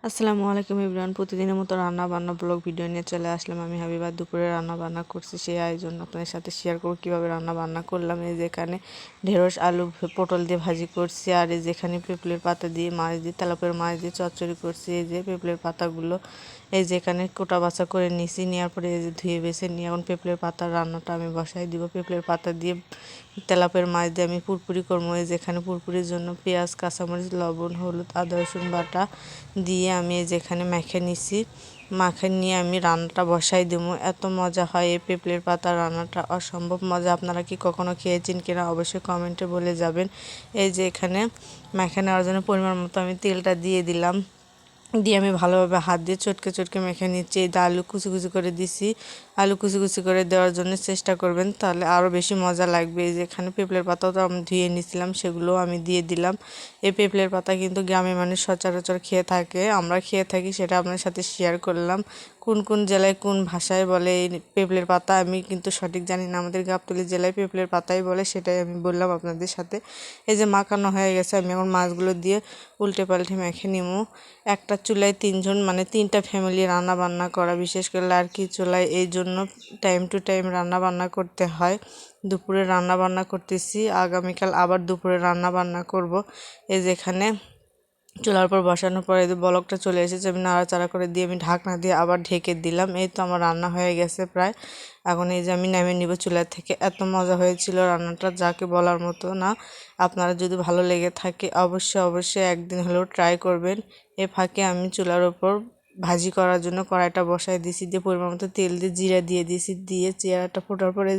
আসসালামু আলাইকুম এভরিওয়ান, প্রতিদিনের মতো রান্না বান্না ব্লগ ভিডিও নিয়ে চলে আসলাম। আমি হাবিবা দুপুরে রান্না বান্না করছি, সেই আয়োজন আপনাদের সাথে শেয়ার করব কীভাবে রান্না বান্না করলাম। এই যেখানে ঢেঁড়স আলু পটল দিয়ে ভাজি করছি, আর এই যেখানে পেঁপলের পাতা দিয়ে মাছ দিয়ে তেলাপের মাছ দিয়ে চচ্চড়ি করছি। এই যে পেঁপলের পাতাগুলো এই যেখানে কোটা বাছা করে নিছি, নেওয়ার পরে এই যে ধুয়ে বেছে নিয়ে এখন পেঁপলের পাতার রান্নাটা আমি বসাই দিব। পেঁপলের পাতা দিয়ে তেলাপের মাছ দিয়ে আমি পুরপুরি করবো। এই যেখানে পুরপুরির জন্য পেঁয়াজ, কাঁচামরিচ, লবণ, হলুদ, আদা রসুন বাটা দিয়ে আমি যেখানে মেখে নিছি, মাখে নিয়ে আমি রান্নাটা বসাই দেবো। এত মজা হয় এই পেঁপলের পাতা রান্নাটা, অসম্ভব মজা। আপনারা কি কখনো খেয়েছেন কিনা অবশ্যই কমেন্টে বলে যাবেন। এই যে এখানে মেখে নেওয়ার জন্য পরিমাণ মতো আমি তেলটা দিয়ে দিলাম, দিয়ে আমি ভালোভাবে হাত দিয়ে চটকে চটকে মেখে নিচ্ছি। এই আলু কুচি কুচি করে দিছি, আলু কুচি কুচি করে দেওয়ার জন্য চেষ্টা করবেন, তাহলে আরও বেশি মজা লাগবে। এই যে এখানে পেঁপলের পাতাও তো আমি ধুয়ে নিয়েছিলাম, সেগুলোও আমি দিয়ে দিলাম। এই পেঁপলের পাতা কিন্তু গ্রামে মানুষ সচরাচর খেয়ে থাকে, আমরা খেয়ে থাকি, সেটা আপনার সাথে শেয়ার করলাম। কোন কোন জেলায় কোন ভাষায় বলে এই পেঁপলের পাতা আমি কিন্তু সঠিক জানি না। আমাদের গাবতলী জেলায় পেঁপলের পাতাই বলে, সেটাই আমি বললাম আপনাদের সাথে। এই যে মাখানো হয়ে গেছে, আমি এখন মাছগুলো দিয়ে উল্টে পাল্টে মেখে নিবো। একটা চুলায় তিনজন মানে তিনটা ফ্যামিলি রান্না বান্না করা, বিশেষ করে লার্কি চুলায়, এই জন্য টাইম টু টাইম রান্না বান্না করতে হয়। দুপুরে রান্না বান্না করতেছি, আগামীকাল আবার দুপুরে রান্না বান্না করব। এই যেখানে চুলার পর বসানোর পরে বলকটা চলে এসেছে, আমি নাড়াচাড়া করে দিয়ে আমি ঢাকনা দিয়ে আবার ঢেকে দিলাম। এই তো আমার রান্না হয়ে গেছে প্রায়। এখন এই যে আমি নামিয়ে নিব চুলা থেকে। এত মজা হয়েছিল রান্নাটা, যাকে বলার মতো না। আপনারা যদি ভালো লেগে থাকে অবশ্যই একদিন হলেও ট্রাই করবেন। এ ফাঁকে আমি চুলার ওপর ভাজি করার জন্য কড়াইটা বসাই দিয়েছি, দিয়ে পরিমাণ মতো তেল দিয়ে জিরা দিয়ে দিয়েছি, দিয়ে চেয়ারাটা ফোটার পরে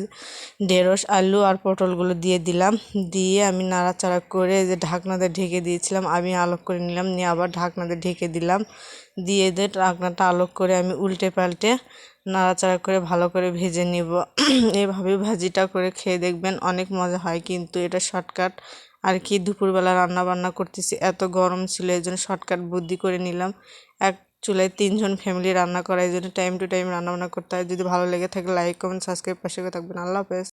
ঢেঁড়স আলু আর পটলগুলো দিয়ে দিলাম, দিয়ে আমি নাড়াচাড়া করে যে ঢাকনা দিয়ে ঢেকে দিয়েছিলাম আমি আলোক করে নিলাম, নিয়ে আবার ঢাকনা দিয়ে ঢেকে দিলাম, দিয়ে ঢাকনাটা আলোক করে আমি উল্টে পাল্টে নাড়াচাড়া করে ভালো করে ভেজে নিব। এভাবে ভাজিটা করে খেয়ে দেখবেন, অনেক মজা হয়। কিন্তু এটা শর্টকাট আর কি। দুপুরবেলা রান্না বান্না করতেছি, এত গরম ছিল, এই জন্য শর্টকাট বুদ্ধি করে নিলাম। এক চুলায় তিনজন ফ্যামিলি রান্না করা, এই জন্য টাইম টু টাইম রান্না বান্না করতে হয়। যদি ভালো লেগে থাকে লাইক কমেন্ট সাবস্ক্রাইব পাশে থাকবেন। আল্লাহ হাফেজ।